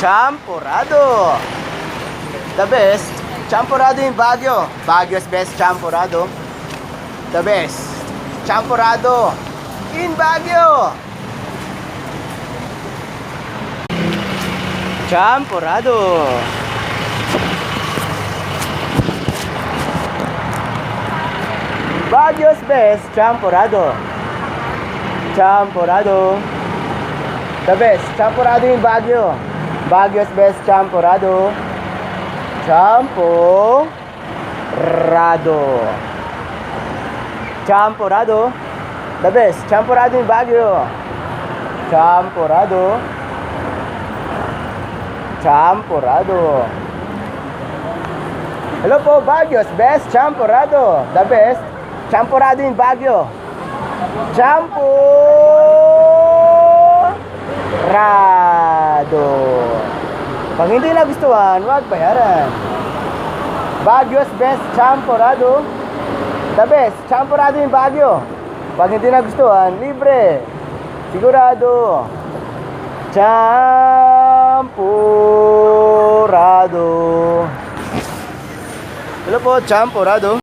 Champurrado. The best. Champurrado in Baguio. Baguio's best champurrado. The best. Champurrado in Baguio. Champurrado. Baguio's best champurrado. Champurrado. The best champurrado in Baguio. Baguio's best champurrado. Champurrado. Champurrado. The best champurrado in Baguio. Champurrado. Champurrado. Hello po, Baguio's best champurrado. The best champurrado in Baguio. Champurrado. Pag hindi nagustuhan, huwag bayaran. Baguio's best champurrado. The best champurrado in Baguio. Pag hindi nagustuhan, libre. Sigurado. Champurrado. Hello po, champurrado.